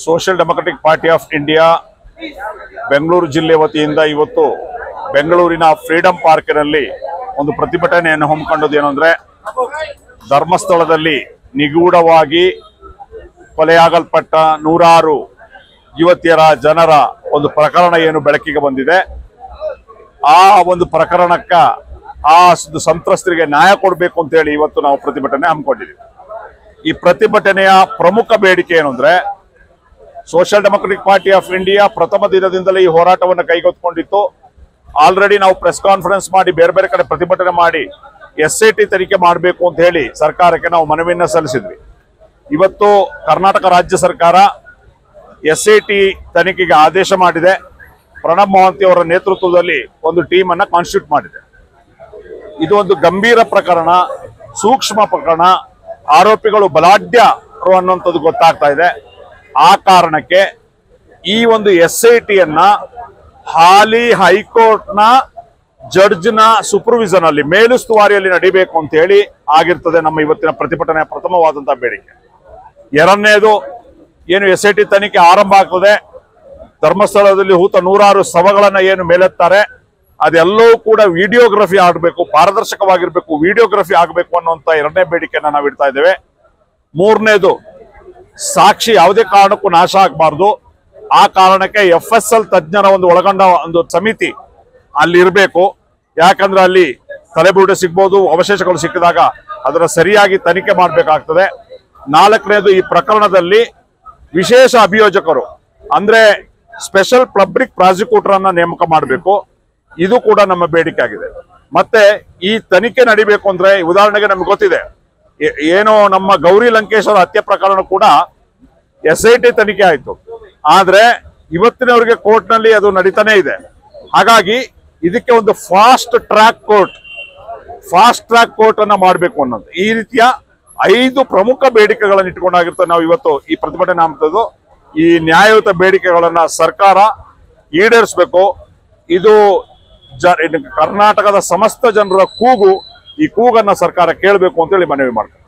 Social democratic party of India Bengaluru ಜಿಲ್ಲೆ ವತಿಯಿಂದ ಇವತ್ತು ಬೆಂಗಳೂರಿನ ಫ್ರೀಡಂ ಪಾರ್ಕಿನಲ್ಲಿ ಒಂದು ಪ್ರತಿಭಟನೆಯನ್ನು ಹಮ್ಮಿಕೊಂಡದ್ದು ಏನು ಅಂದ್ರೆ, ಧರ್ಮಸ್ಥಳದಲ್ಲಿ ನಿಗೂಢವಾಗಿ ಕೊಲೆಯಾಗಲ್ಪಟ್ಟ ನೂರಾರು ಯುವತಿಯರ ಜನರ ಒಂದು ಪ್ರಕರಣ ಏನು ಬೆಳಕಿಗೆ ಬಂದಿದೆ, ಆ ಒಂದು ಪ್ರಕರಣಕ್ಕ ಆ ಸಂತ್ರಸ್ತರಿಗೆ ನ್ಯಾಯ ಕೊಡಬೇಕು ಅಂತ ಹೇಳಿ ಇವತ್ತು ನಾವು ಪ್ರತಿಭಟನೆ ಹಮ್ಮಿಕೊಂಡಿದ್ದೀವಿ. ಈ ಪ್ರತಿಭಟನೆಯ ಪ್ರಮುಖ ಬೇಡಿಕೆ ಏನು ಅಂದ್ರೆ, social democratic party of India ಪ್ರಥಮ ದಿನದಿಂದಲೇ ಈ ಹೋರಾಟವನ್ನು ಕೈಗೆತ್ತಿಕೊಂಡಿತ್ತು. ಆಲ್ರೆಡಿ ನಾವು ಪ್ರೆಸ್ ಕಾನ್ಫರೆನ್ಸ್ ಮಾಡಿ ಬೇರೆ ಬೇರೆ ಕಡೆ ಪ್ರತಿಭಟನೆ ಮಾಡಿ SIT ತನಿಖೆ ಮಾಡಬೇಕು ಅಂತ ಹೇಳಿ ಸರ್ಕಾರಕ್ಕೆ ನಾವು ಮನವಿಯನ್ನ ಸಲ್ಲಿಸಿದ್ವಿ. ಇವತ್ತು ಕರ್ನಾಟಕ ರಾಜ್ಯ ಸರ್ಕಾರ SIT ತನಿಖೆಗೆ ಆದೇಶ ಮಾಡಿದೆ. ಪ್ರಣಬ್ ಮೊಹಾಂತಿ ಅವರ ನೇತೃತ್ವದಲ್ಲಿ ಒಂದು ಟೀಮ್ ಅನ್ನ ಕಾನ್ಸ್ಟಿಟ್ಯೂಟ್ ಮಾಡಿದೆ. ಇದು ಒಂದು ಗಂಭೀರ ಪ್ರಕರಣ, ಸೂಕ್ಷ್ಮ ಪ್ರಕರಣ, ಆರೋಪಿಗಳು ಬಲಾಢ್ಯರು ಅನ್ನುವಂಥದ್ದು ಗೊತ್ತಾಗ್ತಾ ಇದೆ. ಆ ಕಾರಣಕ್ಕೆ ಈ ಒಂದು SITಯನ್ನ ಹಾಲಿ ಹೈಕೋರ್ಟ್ನ ಜಡ್ಜ್ನ ಸೂಪರ್ವಿಷನ್ ಅಲ್ಲಿ, ಮೇಲುಸ್ತುವಾರಿಯಲ್ಲಿ ನಡೀಬೇಕು ಅಂತ ಹೇಳಿ ಆಗಿರ್ತದೆ ನಮ್ಮ ಇವತ್ತಿನ ಪ್ರತಿಭಟನೆಯ ಪ್ರಥಮವಾದಂತಹ ಬೇಡಿಕೆ. ಎರಡನೇದು, ಏನು SIT ತನಿಖೆ ಆರಂಭ ಆಗ್ತದೆ, ಧರ್ಮಸ್ಥಳದಲ್ಲಿ ಹೂತ ನೂರಾರು ಶವಗಳನ್ನ ಏನು ಮೇಲೆತ್ತಾರೆ ಅದೆಲ್ಲವೂ ಕೂಡ ವಿಡಿಯೋಗ್ರಫಿ ಆಗಬೇಕು, ಪಾರದರ್ಶಕವಾಗಿರ್ಬೇಕು, ವಿಡಿಯೋಗ್ರಫಿ ಆಗಬೇಕು ಅನ್ನುವಂತ ಎರಡನೇ ಬೇಡಿಕೆಯನ್ನ ನಾವು ಇಡ್ತಾ ಇದ್ದೇವೆ. ಮೂರನೇದು, ಸಾಕ್ಷಿ ಯಾವುದೇ ಕಾರಣಕ್ಕೂ ನಾಶ ಆಗಬಾರ್ದು. ಆ ಕಾರಣಕ್ಕೆ FSL ತಜ್ಞರ ಒಂದು ಒಳಗೊಂಡ ಒಂದು ಸಮಿತಿ ಅಲ್ಲಿ ಇರಬೇಕು. ಯಾಕಂದ್ರೆ ಅಲ್ಲಿ ತಲೆಬುರುಡೆ ಸಿಗ್ಬೋದು, ಅವಶೇಷಗಳು ಸಿಕ್ಕಿದಾಗ ಅದರ ಸರಿಯಾಗಿ ತನಿಖೆ ಮಾಡಬೇಕಾಗ್ತದೆ. ನಾಲ್ಕನೇದು, ಈ ಪ್ರಕರಣದಲ್ಲಿ ವಿಶೇಷ ಅಭಿಯೋಜಕರು ಅಂದ್ರೆ ಸ್ಪೆಷಲ್ ಪಬ್ಲಿಕ್ ಪ್ರಾಸಿಕ್ಯೂಟರ್ ಅನ್ನ ನೇಮಕ ಮಾಡಬೇಕು. ಇದು ಕೂಡ ನಮ್ಮ ಬೇಡಿಕೆ ಆಗಿದೆ. ಮತ್ತೆ ಈ ತನಿಖೆ ನಡಿಬೇಕು ಅಂದ್ರೆ, ಉದಾಹರಣೆಗೆ ನಮ್ಗೆ ಗೊತ್ತಿದೆ, ಏನೋ ನಮ್ಮ ಗೌರಿ ಲಂಕೇಶ್ ಅವರ ಹತ್ಯೆ ಪ್ರಕರಣ ಕೂಡ SIT ತನಿಖೆ ಆಯ್ತು, ಆದ್ರೆ ಇವತ್ತಿನವರೆಗೆ ಕೋರ್ಟ್ ನಲ್ಲಿ ಅದು ನಡೀತಾನೆ ಇದೆ. ಹಾಗಾಗಿ ಇದಕ್ಕೆ ಒಂದು ಫಾಸ್ಟ್ ಟ್ರ್ಯಾಕ್ ಕೋರ್ಟ್ ಅನ್ನ ಮಾಡಬೇಕು ಅನ್ನೋದು, ಈ ರೀತಿಯ 5 ಪ್ರಮುಖ ಬೇಡಿಕೆಗಳನ್ನು ಇಟ್ಕೊಂಡಾಗಿರ್ತದೆ ನಾವು ಇವತ್ತು ಈ ಪ್ರತಿಭಟನೆ ಹಮ್ಮಿಕೊಳ್ಳೋದು. ಈ ನ್ಯಾಯಯುತ ಬೇಡಿಕೆಗಳನ್ನ ಸರ್ಕಾರ ಈಡೇರಿಸಬೇಕು. ಇದು ಕರ್ನಾಟಕದ ಸಮಸ್ತ ಜನರ ಕೂಗು. ಈ ಕೂಗನ್ನ ಸರ್ಕಾರ ಕೇಳಬೇಕು ಅಂತೇಳಿ ಮನವಿ ಮಾಡ್ತಾರೆ.